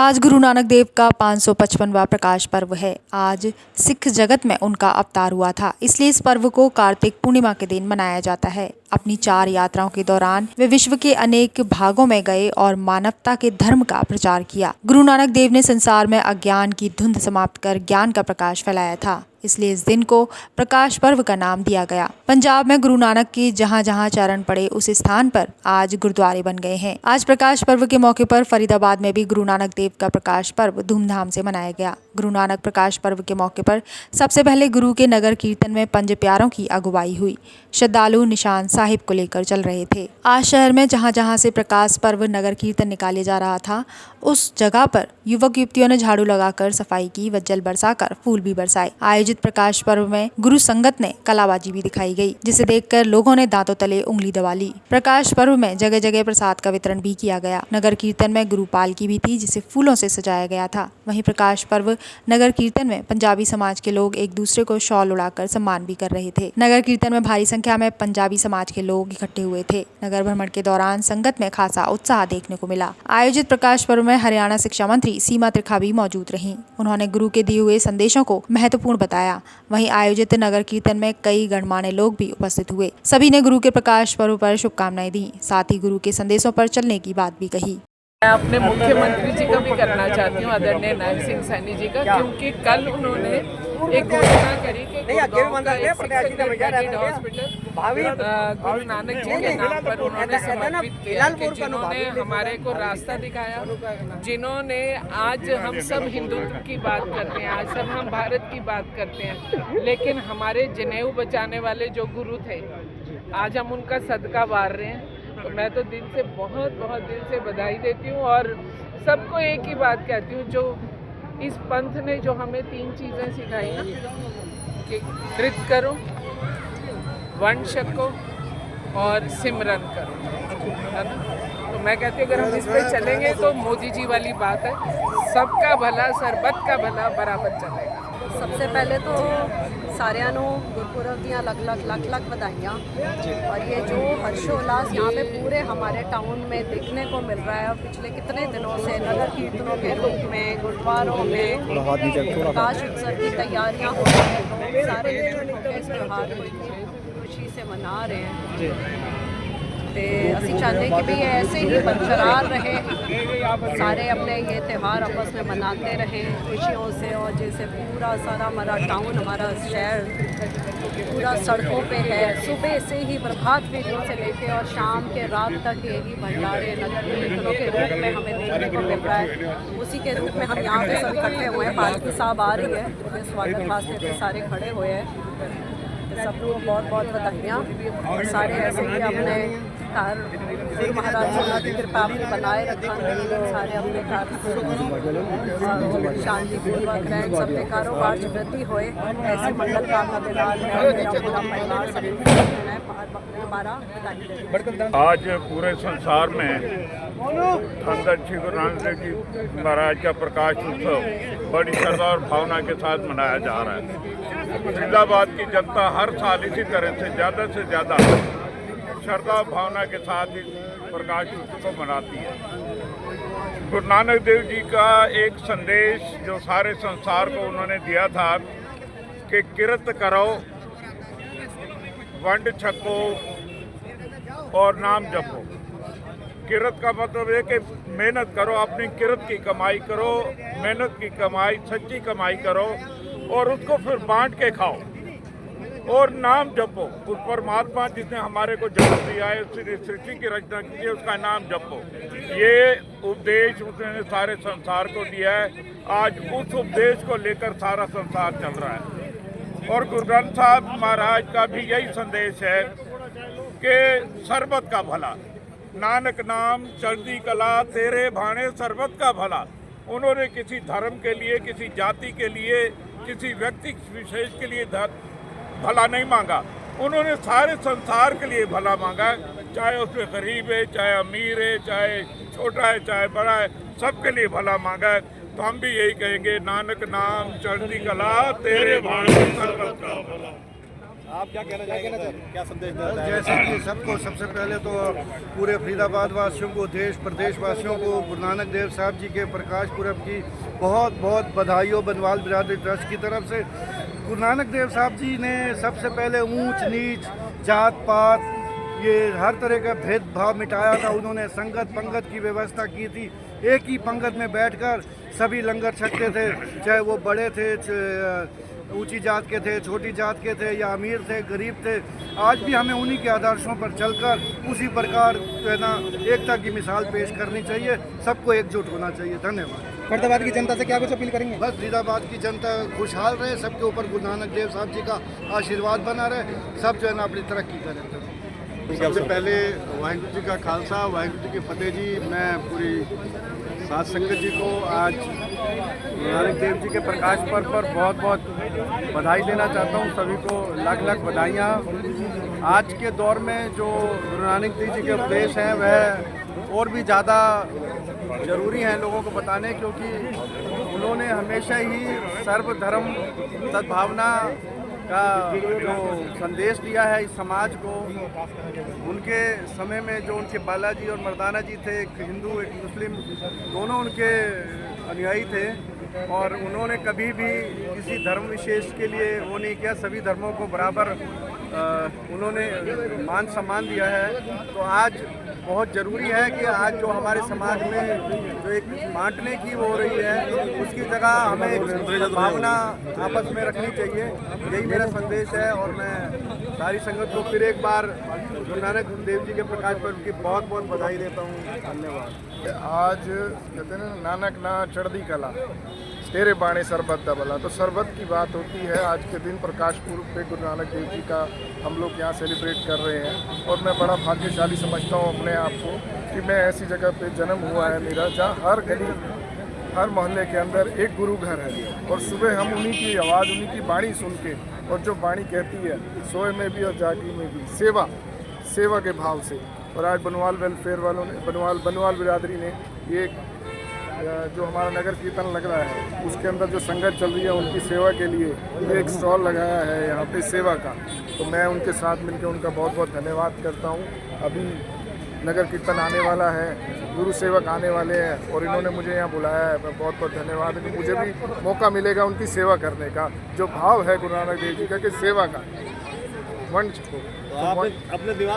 आज गुरु नानक देव का 555वां प्रकाश पर्व है। आज सिख जगत में उनका अवतार हुआ था, इसलिए इस पर्व को कार्तिक पूर्णिमा के दिन मनाया जाता है। अपनी 4 यात्राओं के दौरान वे विश्व के अनेक भागों में गए और मानवता के धर्म का प्रचार किया। गुरु नानक देव ने संसार में अज्ञान की धुंध समाप्त कर ज्ञान का प्रकाश फैलाया था, इसलिए इस दिन को प्रकाश पर्व का नाम दिया गया। पंजाब में गुरु नानक के जहाँ जहाँ चरण पड़े उस स्थान पर आज गुरुद्वारे बन गए हैं। आज प्रकाश पर्व के मौके पर फरीदाबाद में भी गुरु नानक देव का प्रकाश पर्व धूमधाम से मनाया गया। गुरु नानक प्रकाश पर्व के मौके पर सबसे पहले गुरु के नगर कीर्तन में पंज प्यारों की अगुवाई हुई। श्रद्धालु निशान साहिब को लेकर चल रहे थे। आज शहर में जहाँ जहाँ से प्रकाश पर्व नगर कीर्तन निकाले जा रहा था, उस जगह पर युवक युवतियों ने झाड़ू लगाकर सफाई की व जल बरसाकर फूल भी बरसाए। आयोजित प्रकाश पर्व में गुरु संगत ने कलाबाजी भी दिखाई गई, जिसे देखकर लोगों ने दांतों तले उंगली दबा ली। प्रकाश पर्व में जगह जगह प्रसाद का वितरण भी किया गया। नगर कीर्तन में गुरु पालकी भी थी, जिसे फूलों से सजाया गया था। वहीं प्रकाश पर्व नगर कीर्तन में पंजाबी समाज के लोग एक दूसरे को शॉल उड़ाकर सम्मान भी कर रहे थे। नगर कीर्तन में भारी संख्या में पंजाबी समाज के लोग इकट्ठे हुए थे। नगर भ्रमण के दौरान संगत में खासा उत्साह देखने को मिला। आयोजित प्रकाश पर्व में हरियाणा शिक्षा मंत्री सीमा त्रिखा भी मौजूद रहीं। उन्होंने गुरु के दिए हुए संदेशों को महत्वपूर्ण बताया। वहीं आयोजित नगर कीर्तन में कई गणमान्य लोग भी उपस्थित हुए। सभी ने गुरु के प्रकाश पर्व पर शुभकामनाएं दी, साथ ही गुरु के संदेशों पर चलने की बात भी कही। मैं अपने मुख्यमंत्री जी का भी करना चाहती हूँ, आदरणीय नायब सिंह सैनी जी का, क्योंकि कल उन्होंने एक घोषणा करी कि गुरुगांव का एक सेक्रेटरी हॉस्पिटल गुरु नानक जी के नाम पर उन्होंने समर्पित किया, कि जिन्होंने हमारे को रास्ता दिखाया, जिन्होंने आज हम सब हिंदुत्व की बात करते हैं, आज सब हम भारत की बात करते हैं, लेकिन हमारे जनेऊ बचाने वाले जो गुरु थे, आज हम उनका सदका वार रहे हैं। तो मैं तो दिल से बहुत दिल से बधाई देती हूँ और सबको एक ही बात कहती हूँ, जो इस पंथ ने जो हमें 3 चीज़ें सिखाई ना, कि कृत करो, वंड छको और सिमरन करो, है ना। तो मैं कहती हूँ अगर हम इस पे चलेंगे तो मोदी जी वाली बात है, सबका भला सरबत का भला बराबर चलेगा। सबसे पहले तो सारिਆਂ ਨੂੰ गुरपुरब ਦੀਆਂ ਲੱਖ बधाइयाँ। और ये जो हर्षोल्लास यहाँ पे पूरे हमारे टाउन में देखने को मिल रहा है, पिछले कितने दिनों से नगर कीर्तनों के रूप में गुरुद्वारों में प्रकाश उत्सव की तैयारियाँ हो रही हैं, तो सारे इस त्यौहार को खुशी से मना रहे हैं। तो असी चाहते कि भाई ऐसे ही बरकरार रहे, सारे अपने ये त्यौहार आपस में मनाते रहें खुशियों से। और जैसे पूरा सारा हमारा टाउन, हमारा शहर पूरा सड़कों पे है, सुबह से ही प्रभात फेरियों से लेके और शाम के रात तक यही भंडारे नगर कीर्तनों के रूप में हमें देखने को मिल रहा है। उसी के रूप में हम यहाँ पे सब इकट्ठे हुए हैं। पालकी साहब आ रही है, उनके स्वागत वास्ते पे सारे खड़े हुए हैं। तो सबको बहुत बधाइयाँ। और सारे ऐसे ही अपने घर गुरु महाराज जी की कृपा अपनी बनाए रखा, सारे अपने घर शांतिपूर्वक रहें, सबके कारोबार च वृद्धि होए, ऐसे मंगल कामना के नाल मेरा पूरा परिवार सब। आज पूरे संसार में धन श्री गुरु नानक देव जी महाराज का प्रकाश उत्सव बड़ी श्रद्धा और भावना के साथ मनाया जा रहा है। फरीदाबाद की जनता हर साल इसी तरह से ज़्यादा श्रद्धा भावना के साथ इस प्रकाश उत्सव को मनाती है। गुरु नानक देव जी का एक संदेश जो सारे संसार को उन्होंने दिया था कि किरत करो, वंड छको और नाम जपो। किरत का मतलब है कि मेहनत करो, अपनी किरत की कमाई करो, मेहनत की कमाई, सच्ची कमाई करो और उसको फिर बांट के खाओ। और नाम जपो, उस परमात्मा जिसने हमारे को जन्म दिया है, सृष्टि की रचना की है, उसका नाम जपो। ये उपदेश उसने सारे संसार को दिया है। आज उस उपदेश को लेकर सारा संसार चल रहा है। और गुरु ग्रंथ साहब महाराज का भी यही संदेश है कि सरबत का भला, नानक नाम चढ़ती कला, तेरे भाने सरबत का भला। उन्होंने किसी धर्म के लिए, किसी जाति के लिए, किसी व्यक्ति विशेष के लिए भला नहीं मांगा, उन्होंने सारे संसार के लिए भला मांगा। चाहे उसमें गरीब है, चाहे अमीर है, चाहे छोटा है, चाहे बड़ा है, सबके लिए भला मांगा है। तो हम भी यही कहेंगे, नानक नाम चढ़ती कला, तेरे भाने सरबत का भला। आप क्या कहना चाहेंगे, क्या संदेश देना चाहेंगे? जैसे कि सबको सबसे पहले तो पूरे फरीदाबाद वासियों को, देश प्रदेश वासियों को गुरु नानक देव साहब जी के प्रकाश पुरब की बहुत बहुत बधाइयों बनवाल बिरादरी ट्रस्ट की तरफ से। गुरु नानक देव साहब जी ने सबसे पहले ऊंच नीच, जात पात, ये हर तरह का भेदभाव मिटाया था। उन्होंने संगत पंगत की व्यवस्था की थी। एक ही पंगत में बैठकर सभी लंगर छकते थे, चाहे वो बड़े थे, ऊंची जात के थे, छोटी जात के थे, या अमीर थे, गरीब थे। आज भी हमें उन्हीं के आदर्शों पर चलकर उसी प्रकार जो है ना एकता की मिसाल पेश करनी चाहिए। सबको एकजुट होना चाहिए। धन्यवाद। फरीदाबाद की जनता से क्या कुछ अपील करेंगे? बस फरीदाबाद की जनता खुशहाल रहे, सबके ऊपर गुरु नानक देव साहब जी का आशीर्वाद बना रहे, सब जो है ना अपनी तरक्की करें। सबसे पहले वाहिगुरु जी का खालसा, वाहिगुरु जी की फतेह जी। मैं पूरी साध संगत जी को आज गुरु नानक देव जी के प्रकाश पर्व पर बहुत बहुत बधाई देना चाहता हूँ। सभी को लाख लाख बधाइयाँ। आज के दौर में जो गुरु नानक देव जी के उपदेश हैं वह और भी ज़्यादा ज़रूरी हैं लोगों को बताने, क्योंकि उन्होंने हमेशा ही सर्वधर्म सद्भावना का जो संदेश दिया है इस समाज को। उनके समय में जो उनके बालाजी और मर्दाना जी थे, एक हिंदू एक मुस्लिम, दोनों उनके अनुयायी थे, और उन्होंने कभी भी किसी धर्म विशेष के लिए वो नहीं किया। सभी धर्मों को बराबर उन्होंने मान सम्मान दिया है। तो आज बहुत ज़रूरी है कि आज जो हमारे समाज में जो एक बांटने की वो हो रही है, उसकी जगह हमें एक भावना आपस में रखनी चाहिए। यही मेरा संदेश है, और मैं सारी संगत को फिर एक बार गुरु नानक देव जी के प्रकाश पर्व की बहुत बहुत बधाई देता हूँ। धन्यवाद। आज कहते हैं ना, नानक ना चढ़दी कला तेरे बाणे सरबत दबला, तो सरबत की बात होती है। आज के दिन प्रकाश पुरब पे गुरु नानक देव जी का हम लोग यहाँ सेलिब्रेट कर रहे हैं, और मैं बड़ा भाग्यशाली समझता हूँ अपने आप को कि मैं ऐसी जगह पे जन्म हुआ है मेरा, जहाँ हर गली हर मोहल्ले के अंदर एक गुरु घर है, और सुबह हम उन्हीं की आवाज़, उन्हीं की बाणी सुन के, और जो बाणी कहती है सोए में भी और जागी में भी, सेवा के भाव से। और आज बनवाल वेलफेयर वालों ने, बनवाल बिरादरी ने ये जो हमारा नगर कीर्तन लग रहा है उसके अंदर जो संगत चल रही है उनकी सेवा के लिए एक स्टॉल लगाया है यहाँ पे सेवा का। तो मैं उनके साथ मिलकर उनका बहुत बहुत धन्यवाद करता हूँ। अभी नगर कीर्तन आने वाला है, गुरु सेवक आने वाले हैं, और इन्होंने मुझे यहाँ बुलाया है। मैं बहुत बहुत धन्यवाद कि मुझे भी मौका मिलेगा उनकी सेवा करने का। जो भाव है गुरु नानक देव जी का कि सेवा का मंच को, आप अपने दिमाग